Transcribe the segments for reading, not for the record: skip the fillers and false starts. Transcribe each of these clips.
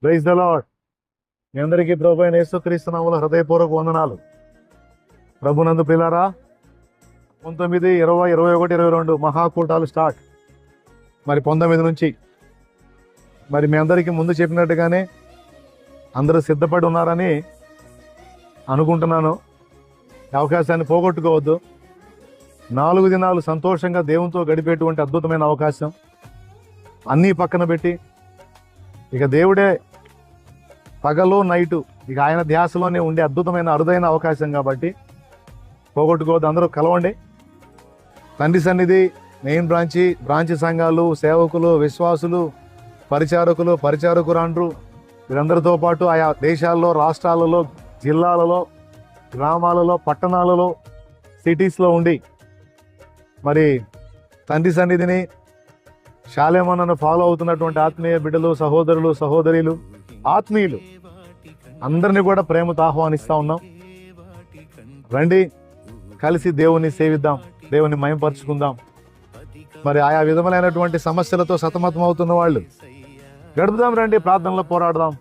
Praise the lord. మీ అందరికీ ప్రభు అయిన యేసుక్రీస్తు నామములో హృదయపూర్వక వందనాలు. ప్రభునందు పిల్లారా, 19, 20, 21, 22 మహాకూటాలు స్టార్ట్. మరి 19 నుంచి మరి మీ అందరికీ ముందు చెప్పినట్టుగానే అందరూ సిద్ధపడి ఉన్నారని అనుకుంటున్నాను. అవకాశాన్ని పోగొట్టుకోవద్దు. 4 దినాలు సంతోషంగా దేవునితో గడిపేటువంటి అద్భుతమైన అవకాశం. అన్నీ పక్కన పెట్టి ఇక దేవుడే పగలు నైటు ఇక ఆయన ధ్యాసలోనే ఉండే అద్భుతమైన అరుదైన అవకాశం కాబట్టి పోగొట్టుకోవద్దు. అందరూ కలవండి. తండ్రి సన్నిధి, మెయిన్ బ్రాంచి సంఘాలు, సేవకులు, విశ్వాసులు, పరిచారకులు, పరిచారకురాండ్రు వీరందరితో పాటు ఆయా దేశాల్లో, రాష్ట్రాలలో, జిల్లాలలో, గ్రామాలలో, పట్టణాలలో, సిటీస్లో ఉండి మరి తండ్రి సన్నిధిని, శాలేమన్నను ఫాలో అవుతున్నటువంటి ఆత్మీయ బిడ్డలు, సహోదరులు, సహోదరులు, ఆత్మీయులు అందరినీ కూడా ప్రేమతో ఆహ్వానిస్తూ ఉన్నాం. రండి, కలిసి దేవుని సేవిద్దాం, దేవుని మయంపరుచుకుందాం. మరి ఆయా విధములైనటువంటి సమస్యలతో సతమతం అవుతున్న వాళ్ళు గడుపుదాం. రండి, ప్రార్థనలో పోరాడదాం,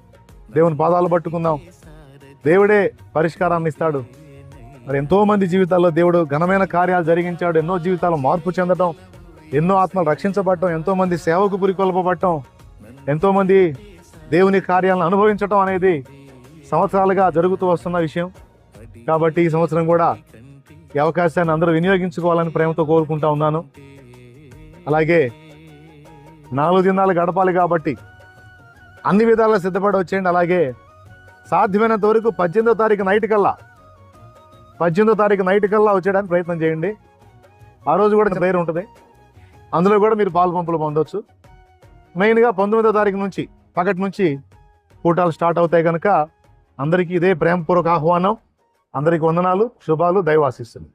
దేవుని పాదాలు పట్టుకుందాం. దేవుడే పరిష్కారాన్ని ఇస్తాడు. మరి ఎంతో మంది జీవితాల్లో దేవుడు ఘనమైన కార్యాలు జరిగించాడు. ఎన్నో జీవితాలు మార్పు చెందటం, ఎన్నో ఆత్మలు రక్షించబడటం, ఎంతో మంది సేవకు పురికొల్పబడటం, ఎంతో మంది దేవుని కార్యాలను అనుభవించటం అనేది సంవత్సరాలుగా జరుగుతూ వస్తున్న విషయం. కాబట్టి ఈ సంవత్సరం కూడా ఈ అవకాశాన్ని అందరూ వినియోగించుకోవాలని ప్రేమతో కోరుకుంటా ఉన్నాను. అలాగే 4 దినాలు గడపాలి కాబట్టి అన్ని విధాలా సిద్ధపడి వచ్చేయండి. అలాగే సాధ్యమైనంత వరకు 18వ తారీఖు నైట్ కల్లా వచ్చేయడానికి ప్రయత్నం చేయండి. ఆ రోజు కూడా ప్రేయర్ ఉంటుంది, అందులో కూడా మీరు పాలు పంపులు పొందవచ్చు. మెయిన్గా 19వ తారీఖు నుంచి పగటి నుంచి కూటాలు స్టార్ట్ అవుతాయి కనుక అందరికీ ఇదే ప్రేమపూర్వక ఆహ్వానం. అందరికీ వందనాలు, శుభాలు, దైవాశీస్సులు.